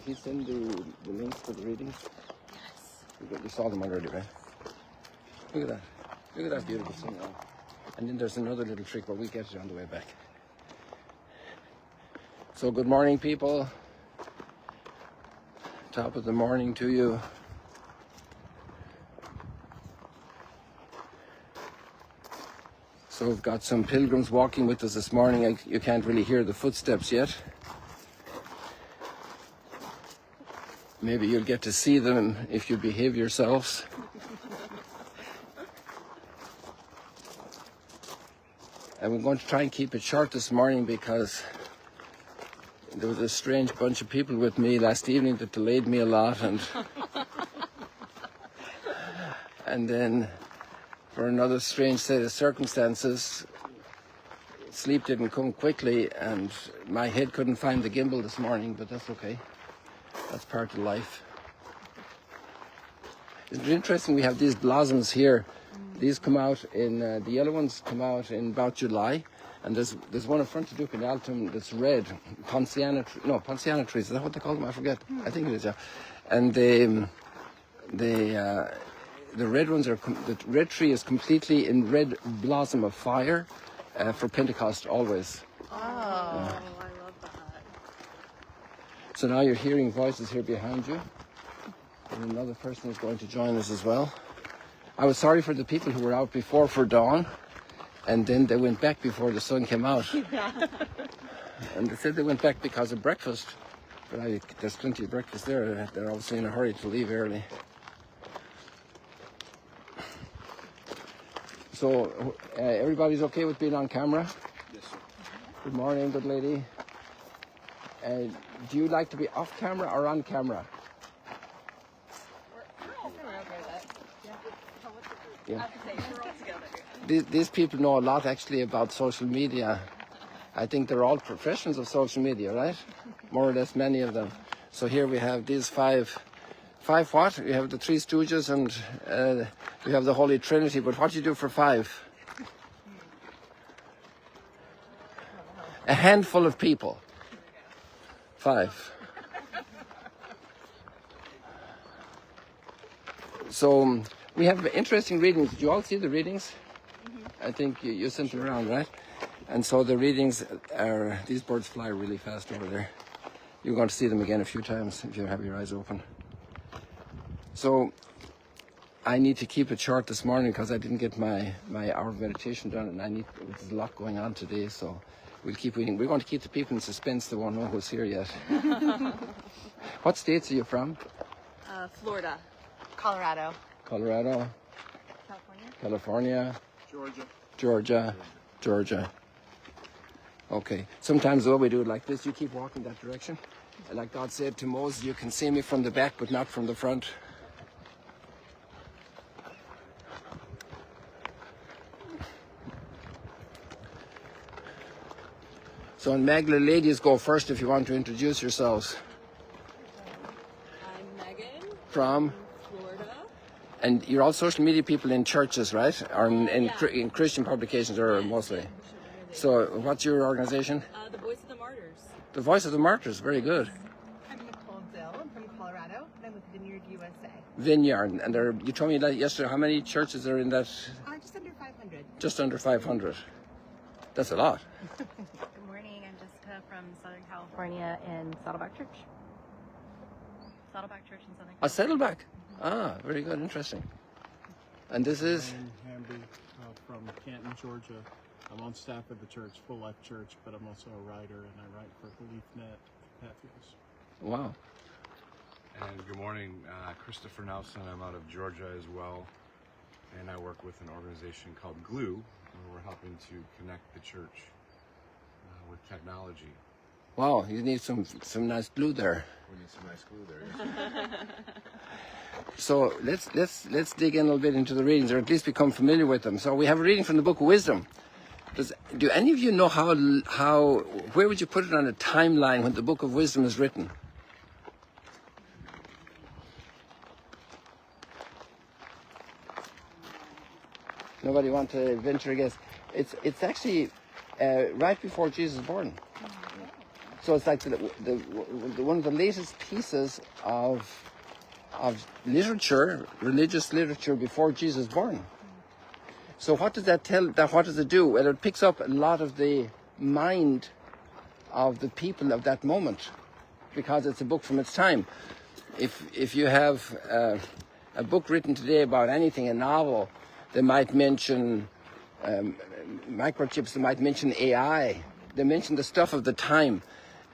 he send the links to the readings? Yes. You saw them already, right? Look at that. Look at that beautiful thing now. And then there's another little trick, but we get it on the way back. So good morning, people. Top of the morning to you. So we've got some pilgrims walking with us this morning. You can't really hear the footsteps yet. Maybe you'll get to see them if you behave yourselves. And we're going to try and keep it short this morning because there was a strange bunch of people with me last evening that delayed me a lot, and then for another strange set of circumstances, sleep didn't come quickly and my head couldn't find the gimbal this morning, but that's okay. That's part of life. It's interesting, we have these blossoms here. These come out in, the yellow ones come out in about July, and there's one in front of Duke and Alton that's red. Ponciana trees, is that what they call them? I forget. I think it is, yeah. And the red ones are, the red tree is completely in red blossom of fire for Pentecost always. Oh, I love that. So now you're hearing voices here behind you. And another person is going to join us as well. I was sorry for the people who were out before for dawn, and then they went back before the sun came out. Yeah. And they said they went back because of breakfast. But there's plenty of breakfast there. They're obviously in a hurry to leave early. So everybody's okay with being on camera? Yes, sir. Good morning, good lady. Do you like to be off camera or on camera? Yeah. These people know a lot actually about social media. I think they're all professionals of social media, right? More or less, many of them. So here we have these five what? We have the Three Stooges and we have the Holy Trinity, but what do you do for five? A handful of people. Five. So we have interesting readings. Did you all see the readings? I think you sent them around, right? And so the readings are, these birds fly really fast over there. You're going to see them again a few times if you have your eyes open. So I need to keep it short this morning because I didn't get my hour of meditation done, and there's a lot going on today, so we'll keep reading. We're going to keep the people in suspense. They won't know who's here yet. What states are you from? Florida. Colorado. Colorado. California. Georgia. Okay. Sometimes though we do it like this. You keep walking that direction. And like God said to Moses, you can see me from the back, but not from the front. So, and Magla, ladies go first if you want to introduce yourselves. I'm Megan. From? Florida. And you're all social media people in churches, right? Or in Christian publications, or mostly. So, what's your organization? The Voice of the Martyrs. The Voice of the Martyrs, very good. I'm Nicole Dill. I'm from Colorado, and I'm with Vineyard USA. Vineyard, and you told me yesterday how many churches are in that? Just under 500. Just under 500. That's a lot. Good morning, I'm Jessica from Southern California in Saddleback Church. Saddleback Church in Southern California. A Saddleback. Ah, very good, interesting. And this is? I'm Hamby from Canton, Georgia. I'm on staff at the church, Full Life Church, but I'm also a writer, and I write for BeliefNet Pathways. Wow. And good morning, Christopher Nelson. I'm out of Georgia as well, and I work with an organization called Glue, where we're helping to connect the church with technology. Wow, you need some nice glue there. We need some nice glue there. Yes. So let's dig in a little bit into the readings, or at least become familiar with them. So we have a reading from the Book of Wisdom. Do any of you know where would you put it on a timeline when the Book of Wisdom is written? Nobody want to venture a guess? It's actually right before Jesus was born. So it's like one of the latest pieces of literature, religious literature before Jesus was born. So what does that tell? What does it do? Well, it picks up a lot of the mind of the people of that moment, because it's a book from its time. If you have a book written today about anything, a novel, they might mention microchips, they might mention AI, they mention the stuff of the time.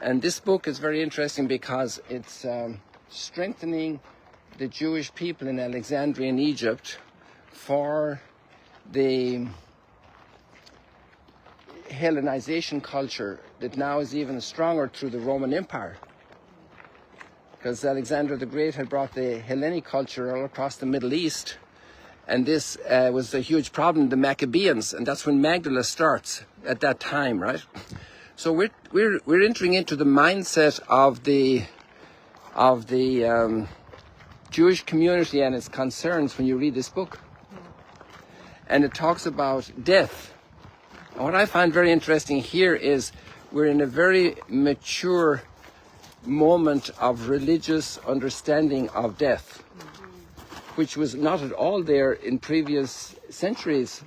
And this book is very interesting because it's strengthening the Jewish people in Alexandria in Egypt for the Hellenization culture that now is even stronger through the Roman Empire. Because Alexander the Great had brought the Hellenic culture all across the Middle East, and this was a huge problem, the Maccabees, and that's when Magdala starts at that time, right? So we're entering into the mindset of the Jewish community and its concerns when you read this book. And it talks about death. And what I find very interesting here is we're in a very mature moment of religious understanding of death, which was not at all there in previous centuries.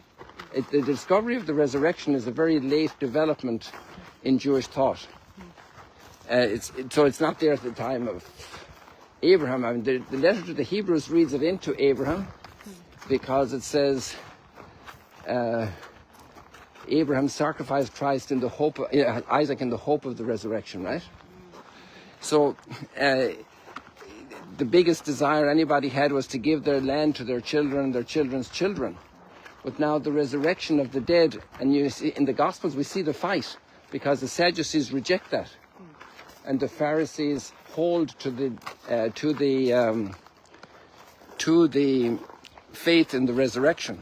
The discovery of the resurrection is a very late development in Jewish thought. So it's not there at the time of Abraham. I mean, the letter to the Hebrews reads it into Abraham because it says Abraham sacrificed Christ in the hope of, Isaac in the hope of the resurrection, right? So the biggest desire anybody had was to give their land to their children and their children's children. But now the resurrection of the dead, and you see in the Gospels we see the fight, because the Sadducees reject that, and the Pharisees hold to the faith in the resurrection.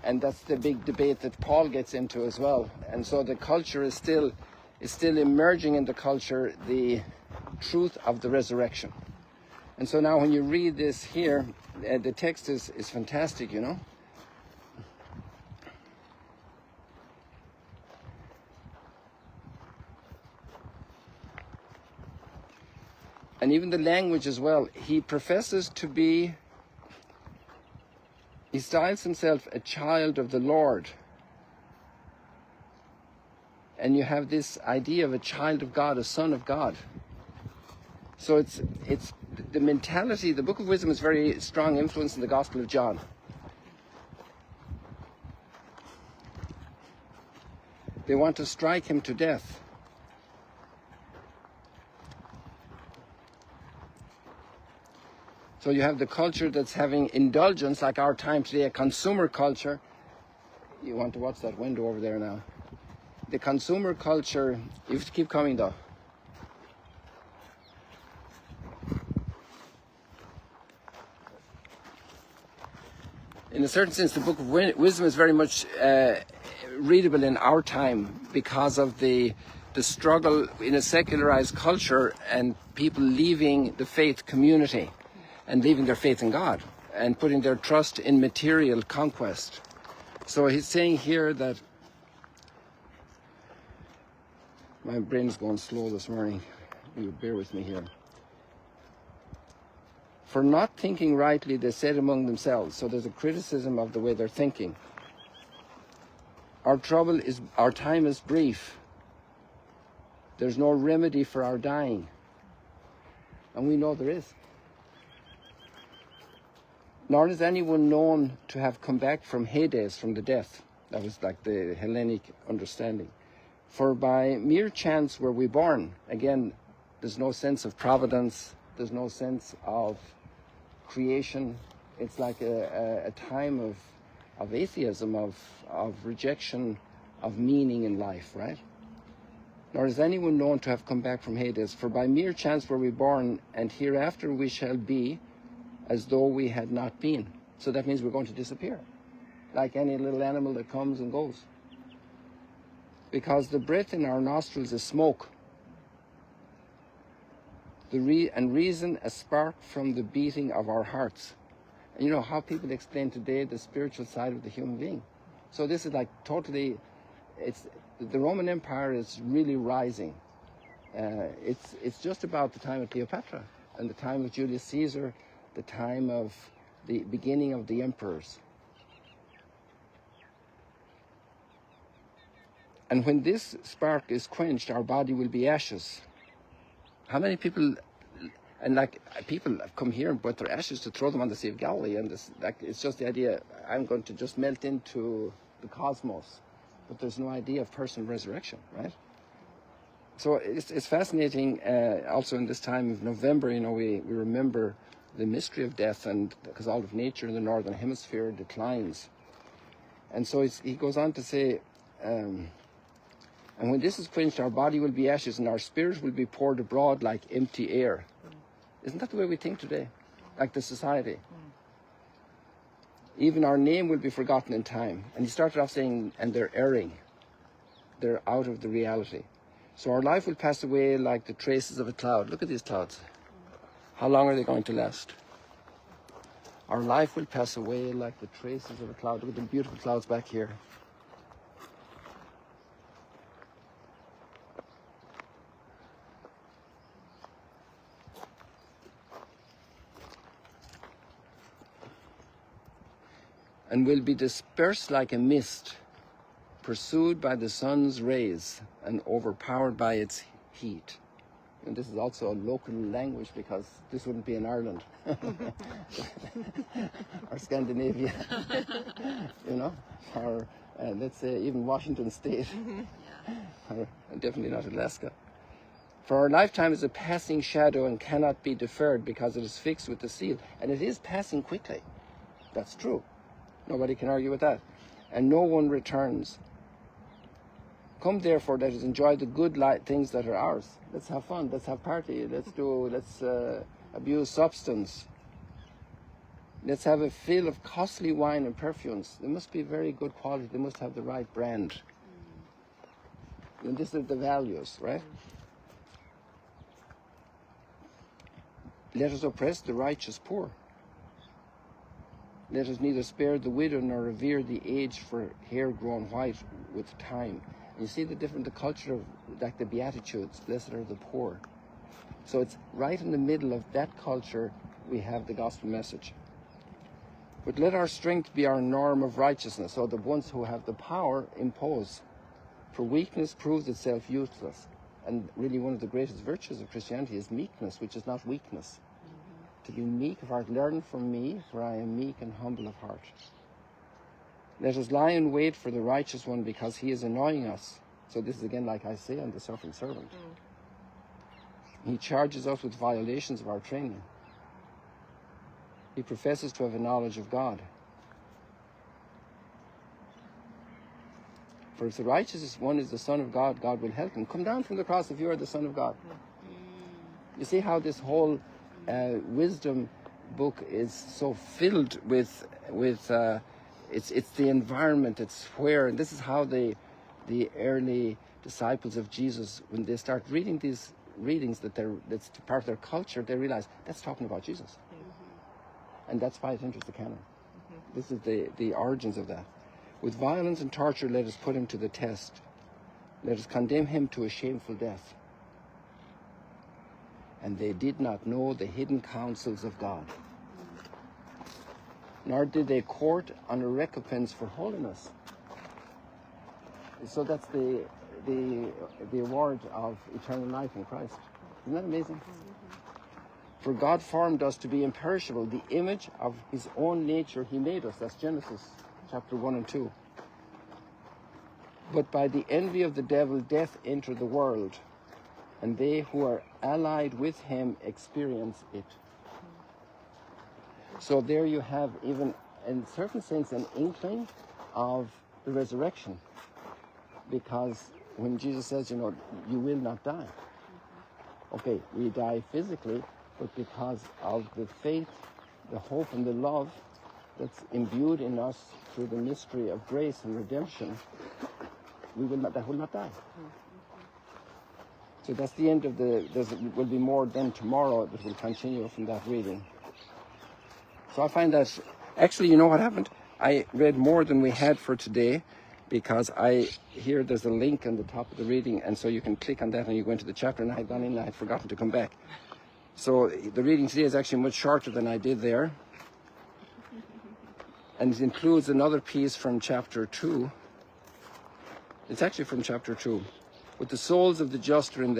And that's the big debate that Paul gets into as well. And so the culture is still emerging in the culture, the truth of the resurrection. And so now when you read this here, the text is fantastic, you know. And even the language as well. He professes to be, he styles himself a child of the Lord. And you have this idea of a child of God, a son of God. So it's the mentality. The Book of Wisdom is very strong influence in the Gospel of John. They want to strike him to death. So you have the culture that's having indulgence, like our time today, a consumer culture. You want to watch that window over there now. The consumer culture, you have to keep coming though. In a certain sense, the Book of Wisdom is very much readable in our time because of the struggle in a secularized culture and people leaving the faith community and leaving their faith in God and putting their trust in material conquest. So he's saying here that, my brain is going slow this morning, you bear with me here. For not thinking rightly, they said among themselves. So there's a criticism of the way they're thinking. Our time is brief. There's no remedy for our dying. And we know there is. Nor is anyone known to have come back from Hades, from the death. That was like the Hellenic understanding. For by mere chance were we born. Again, there's no sense of providence. There's no sense of creation. It's like a time of atheism, of rejection of meaning in life, right? Nor is anyone known to have come back from Hades. For by mere chance were we born, and hereafter we shall be as though we had not been. So that means we're going to disappear, like any little animal that comes and goes. Because the breath in our nostrils is smoke, and reason a spark from the beating of our hearts. And you know how people explain today the spiritual side of the human being. So this is like totally, the Roman Empire is really rising. It's just about the time of Cleopatra and the time of Julius Caesar, the time of the beginning of the emperors. And when this spark is quenched, our body will be ashes. How many people, and like people have come here and brought their ashes to throw them on the Sea of Galilee, and this, like, it's just the idea, I'm going to just melt into the cosmos, but there's no idea of personal resurrection, right? So it's fascinating. Also in this time of November, you know, we remember the mystery of death, and because all of nature in the northern hemisphere declines. And so he goes on to say, and when this is quenched, our body will be ashes and our spirit will be poured abroad like empty air. Isn't that the way we think today? Like the society. Even our name will be forgotten in time. And he started off saying, and they're erring. They're out of the reality. So our life will pass away like the traces of a cloud. Look at these clouds. How long are they going to last? Our life will pass away like the traces of a cloud. Look at the beautiful clouds back here. And will be dispersed like a mist, pursued by the sun's rays and overpowered by its heat. And this is also a local language because this wouldn't be in Ireland or Scandinavia, you know, or let's say even Washington State, or definitely not Alaska. For our lifetime is a passing shadow and cannot be deferred because it is fixed with the seal. And it is passing quickly. That's true. Nobody can argue with that. And no one returns. Come therefore, let us enjoy the good things that are ours. Let's have fun, let's have party, let's abuse substance. Let's have a fill of costly wine and perfumes. They must be very good quality, they must have the right brand. And these are the values, right? Let us oppress the righteous poor. Let us neither spare the widow nor revere the aged for hair grown white with time. And you see the culture of like the Beatitudes, blessed are the poor. So it's right in the middle of that culture we have the gospel message. But let our strength be our norm of righteousness, so the ones who have the power impose. For weakness proves itself useless. And really one of the greatest virtues of Christianity is meekness, which is not weakness. To be meek of heart, learn from me, for I am meek and humble of heart. Let us lie in wait for the righteous one, because he is annoying us. So this is again like Isaiah and the suffering servant. He charges us with violations of our training. He professes to have a knowledge of God. For if the righteous one is the Son of God, God will help him. Come down from the cross if you are the Son of God. You see how this whole wisdom book is so filled with it's the environment, it's where, and this is how the early disciples of Jesus, when they start reading these readings that's part of their culture, they realize that's talking about Jesus. And that's why it enters the canon. This is the origins of that. With violence and torture let us put him to the test. Let us condemn him to a shameful death. And they did not know the hidden counsels of God, nor did they court on a recompense for holiness. So that's the award of eternal life in Christ. Isn't that amazing? For God formed us to be imperishable, the image of his own nature he made us. That's Genesis chapter 1 and 2. But by the envy of the devil, death entered the world, and they who are allied with him experience it. So there you have, even in a certain sense, an inkling of the resurrection. Because when Jesus says, you know, you will not die. Okay, we die physically, but because of the faith, the hope, and the love that's imbued in us through the mystery of grace and redemption, that will not die. So that's the end of there will be more then tomorrow that will continue from that reading. So I find that, actually, you know what happened? I read more than we had for today, because there's a link on the top of the reading, and so you can click on that and you go into the chapter, and I had gone in and I had forgotten to come back. So the reading today is actually much shorter than I did there. And it includes another piece from chapter 2. It's actually from chapter 2. But the souls of the just are in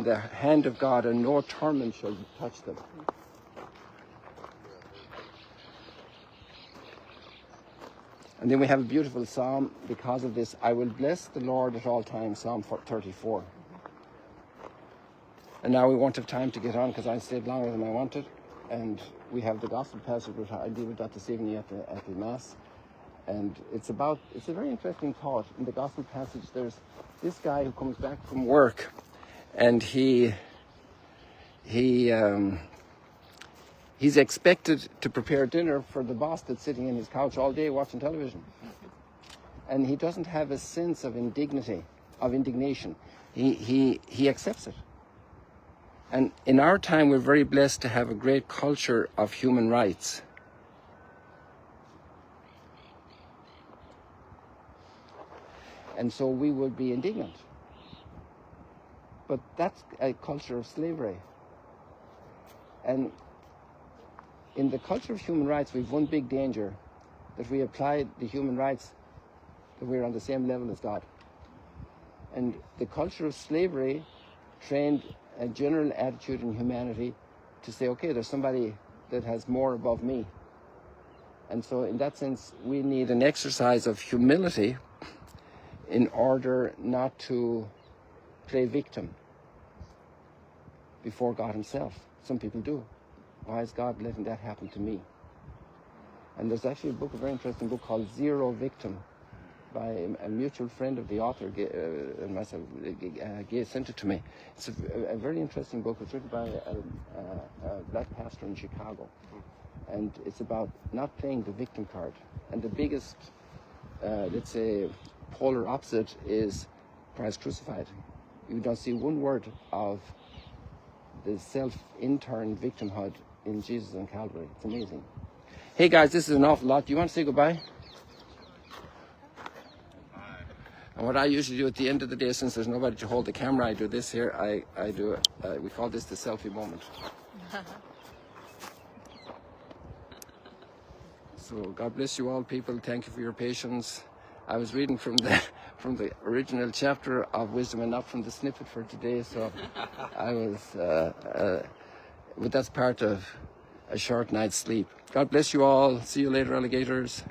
the hand of God, and no torment shall touch them. And then we have a beautiful psalm because of this. I will bless the Lord at all times, Psalm 34. And now we won't have time to get on because I stayed longer than I wanted. And we have the gospel passage, which I deal with that this evening at the Mass. And it's a very interesting thought. In the gospel passage, there's this guy who comes back from work, and he's expected to prepare dinner for the boss that's sitting in his couch all day watching television. And he doesn't have a sense of indignation. He accepts it. And in our time, we're very blessed to have a great culture of human rights. And so we would be indignant. But that's a culture of slavery. And in the culture of human rights, we've one big danger, that we apply the human rights, that we're on the same level as God. And the culture of slavery trained a general attitude in humanity to say, okay, there's somebody that has more above me. And so in that sense, we need an exercise of humility in order not to play victim before God himself. Some people do. Why is God letting that happen to me? And there's actually a very interesting book called Zero Victim by a mutual friend of the author and myself. Gay sent it to me. It's a very interesting book. It's written by a black pastor in Chicago. And it's about not playing the victim card. And the biggest, let's say, polar opposite is Christ crucified. You don't see one word of the self-intern victimhood in Jesus on Calvary. It's amazing. Hey guys, this is an awful lot. Do you want to say goodbye? And what I usually do at the end of the day, since there's nobody to hold the camera, I do this here. I do, we call this the selfie moment. So God bless you all, people. Thank you for your patience. I was reading from the original chapter of Wisdom and not from the snippet for today, so I was, but that's part of a short night's sleep. God bless you all. See you later, alligators.